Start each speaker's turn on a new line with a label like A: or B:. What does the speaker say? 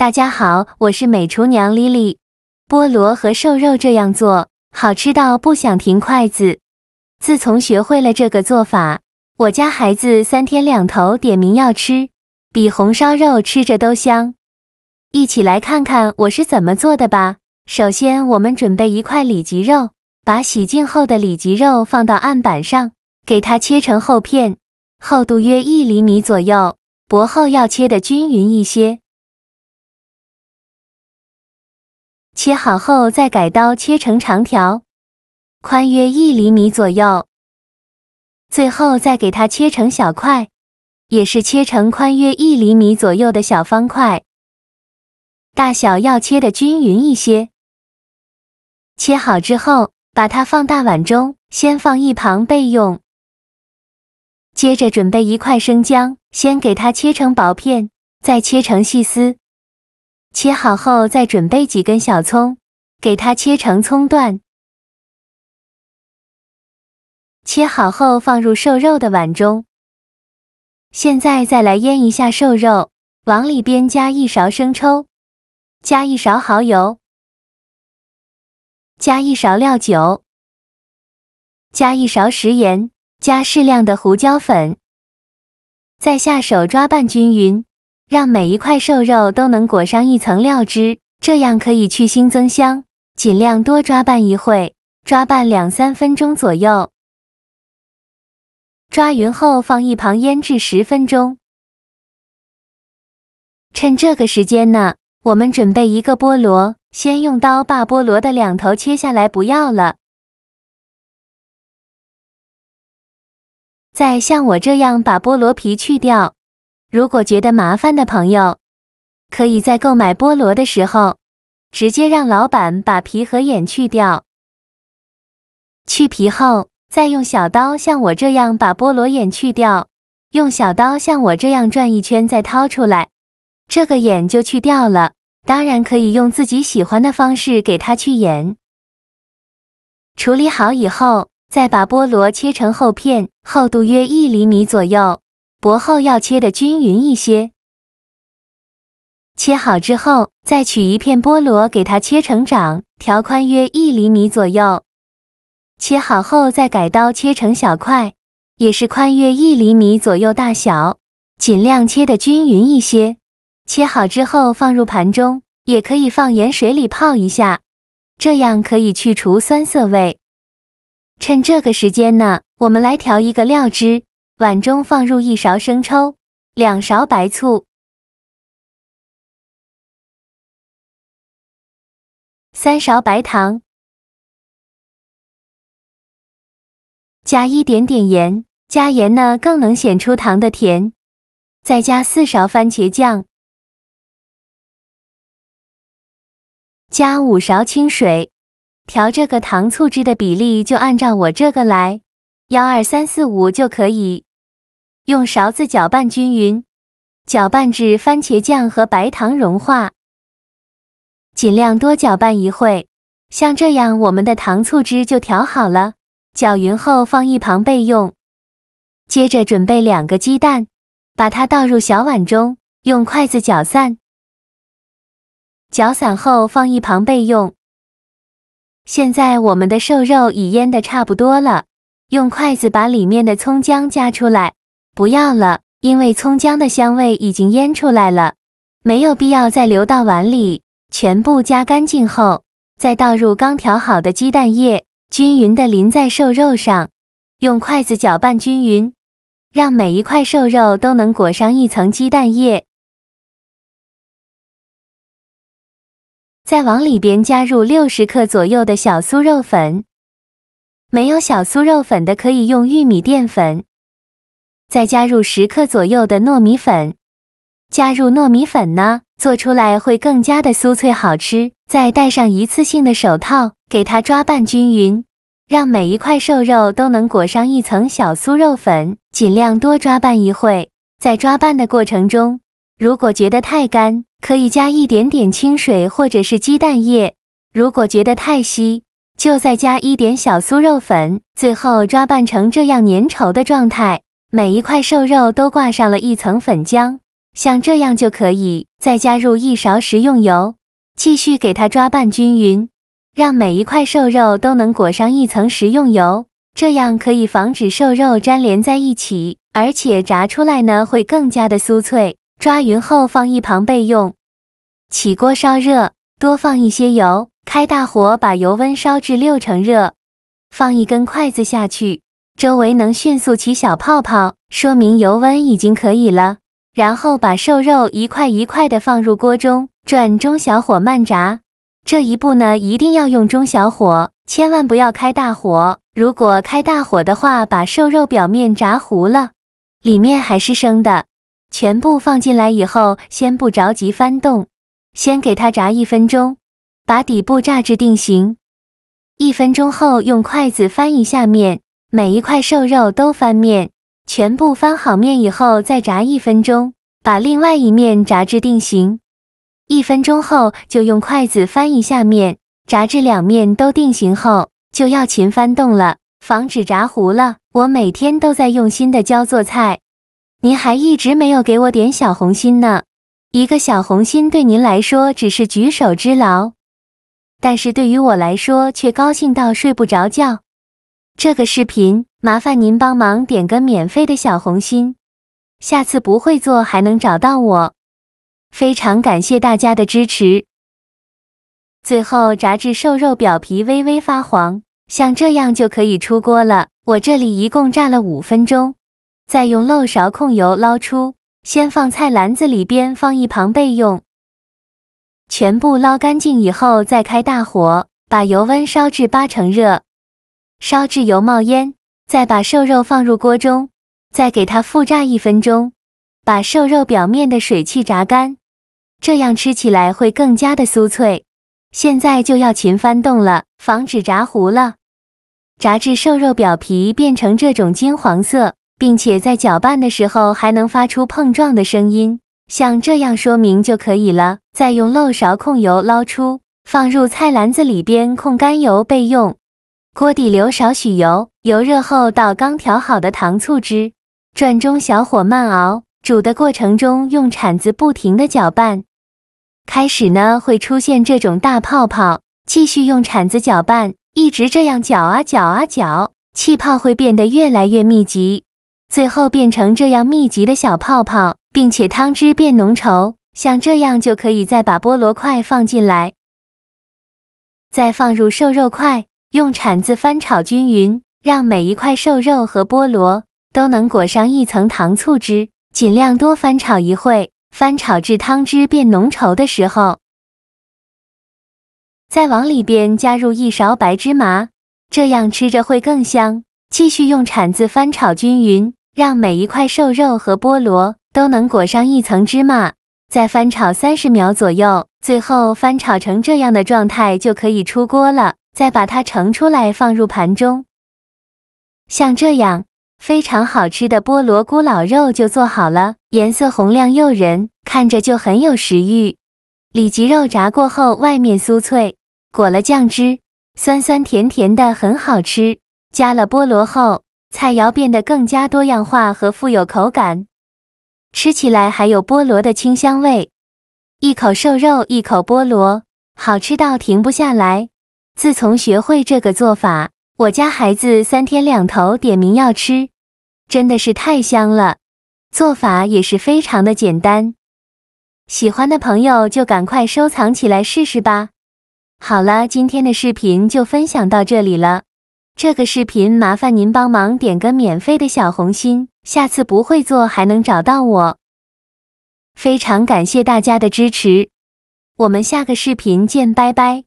A: 大家好，我是美厨娘 Lily。菠萝和瘦肉这样做，好吃到不想停筷子。自从学会了这个做法，我家孩子3天2头点名要吃，比红烧肉吃着都香。一起来看看我是怎么做的吧。首先，我们准备1块里脊肉，把洗净后的里脊肉放到案板上，给它切成厚片，厚度约1厘米左右，薄厚要切得均匀一些。切好后再改刀切成长条，宽约1厘米左右。最后再给它切成小块，也是切成宽约1厘米左右的小方块，大小要切得均匀一些。切好之后，把它放大碗中，先放一旁备用。接着准备1块生姜，先给它切成薄片，再切成细丝。切好后再准备几根小葱，给它切成葱段。切好后放入瘦肉的碗中。现在再来腌一下瘦肉，往里边加1勺生抽，加1勺蚝油，加1勺料酒，加1勺食盐，加适量的胡椒粉。再下手抓拌均匀，让每一块瘦肉都能裹上一层料汁，这样可以去腥增香。尽量多抓拌一会，抓拌2-3分钟左右。抓匀后放一旁腌制10分钟。趁这个时间呢，我们准备1个菠萝，先用刀把菠萝的2头切下来，不要了。再像我这样把菠萝皮去掉。如果觉得麻烦的朋友，可以在购买菠萝的时候，直接让老板把皮和眼去掉。去皮后，再用小刀像我这样把菠萝眼去掉，用小刀像我这样转一圈再掏出来，这个眼就去掉了。当然可以用自己喜欢的方式给它去眼。处理好以后，再把菠萝切成厚片，厚度约1厘米左右，薄厚要切得均匀一些。切好之后，再取1片菠萝给它切成掌，条宽约1厘米左右。切好后再改刀切成小块，也是宽约1厘米左右大小，尽量切得均匀一些。切好之后放入盘中，也可以放盐水里泡一下，这样可以去除酸涩味。趁这个时间呢，我们来调一个料汁，碗中放入1勺生抽，2勺白醋，3勺白糖，加一点点盐，加盐呢更能显出糖的甜。再加4勺番茄酱，加5勺清水。调这个糖醋汁的比例就按照我这个来，12345就可以。用勺子搅拌均匀，搅拌至番茄酱和白糖融化。尽量多搅拌一会，像这样我们的糖醋汁就调好了。搅匀后放一旁备用。接着准备2个鸡蛋，把它倒入小碗中，用筷子搅散。搅散后放一旁备用。现在我们的瘦肉已腌得差不多了，用筷子把里面的葱姜夹出来，不要了，因为葱姜的香味已经腌出来了，没有必要再流到碗里。全部夹干净后，再倒入刚调好的鸡蛋液，均匀地淋在瘦肉上，用筷子搅拌均匀，让每一块瘦肉都能裹上一层鸡蛋液。再往里边加入60克左右的小酥肉粉，没有小酥肉粉的可以用玉米淀粉。再加入10克左右的糯米粉，加入糯米粉呢，做出来会更加的酥脆好吃。再戴上一次性的手套，给它抓拌均匀，让每一块瘦肉都能裹上一层小酥肉粉，尽量多抓拌一会。在抓拌的过程中，如果觉得太干，可以加一点点清水或者是鸡蛋液，如果觉得太稀，就再加一点小酥肉粉，最后抓拌成这样粘稠的状态，每一块瘦肉都挂上了一层粉浆，像这样就可以，再加入1勺食用油，继续给它抓拌均匀，让每一块瘦肉都能裹上一层食用油，这样可以防止瘦肉粘连在一起，而且炸出来呢会更加的酥脆。抓匀后放一旁备用。起锅烧热，多放一些油，开大火把油温烧至6成热，放一根筷子下去，周围能迅速起小泡泡，说明油温已经可以了。然后把瘦肉一块一块的放入锅中，转中小火慢炸。这一步呢一定要用中小火，千万不要开大火。如果开大火的话，把瘦肉表面炸糊了，里面还是生的。全部放进来以后，先不着急翻动，先给它炸1分钟，把底部炸至定型。1分钟后用筷子翻一下面，每一块瘦肉都翻面，全部翻好面以后再炸1分钟，把另外一面炸至定型。1分钟后就用筷子翻一下面，炸至2面都定型后，就要勤翻动了，防止炸糊了。我每天都在用心的教做菜，您还一直没有给我点小红心呢。一个小红心对您来说只是举手之劳，但是对于我来说却高兴到睡不着觉。这个视频麻烦您帮忙点个免费的小红心，下次不会做还能找到我。非常感谢大家的支持。最后炸至瘦肉表皮微微发黄，像这样就可以出锅了。我这里一共炸了5分钟，再用漏勺控油捞出，先放菜篮子里边放一旁备用。全部捞干净以后再开大火，把油温烧至8成热，烧至油冒烟，再把瘦肉放入锅中，再给它复炸1分钟，把瘦肉表面的水汽炸干，这样吃起来会更加的酥脆。现在就要勤翻动了，防止炸糊了。炸至瘦肉表皮变成这种金黄色，并且在搅拌的时候还能发出碰撞的声音，像这样说明就可以了。再用漏勺控油捞出，放入菜篮子里边控干油备用。锅底留少许油，油热后倒刚调好的糖醋汁，转中小火慢熬，煮的过程中用铲子不停的搅拌。开始呢会出现这种大泡泡，继续用铲子搅拌，一直这样搅啊搅啊搅，气泡会变得越来越密集，最后变成这样密集的小泡泡，并且汤汁变浓稠，像这样就可以再把菠萝块放进来，再放入瘦肉块，用铲子翻炒均匀，让每一块瘦肉和菠萝都能裹上一层糖醋汁，尽量多翻炒一会，翻炒至汤汁变浓稠的时候，再往里边加入1勺白芝麻，这样吃着会更香。继续用铲子翻炒均匀，让每一块瘦肉和菠萝都能裹上一层芝麻，再翻炒30秒左右，最后翻炒成这样的状态就可以出锅了。再把它盛出来放入盘中，像这样非常好吃的菠萝咕咾肉就做好了，颜色红亮诱人，看着就很有食欲。里脊肉炸过后外面酥脆，裹了酱汁，酸酸甜甜的很好吃。加了菠萝后，菜肴变得更加多样化和富有口感，吃起来还有菠萝的清香味。一口瘦肉一口菠萝，好吃到停不下来。自从学会这个做法，我家孩子3天2头点名要吃，真的是太香了。做法也是非常的简单，喜欢的朋友就赶快收藏起来试试吧。好了，今天的视频就分享到这里了。这个视频麻烦您帮忙点个免费的小红心，下次不会做还能找到我。非常感谢大家的支持，我们下个视频见，拜拜。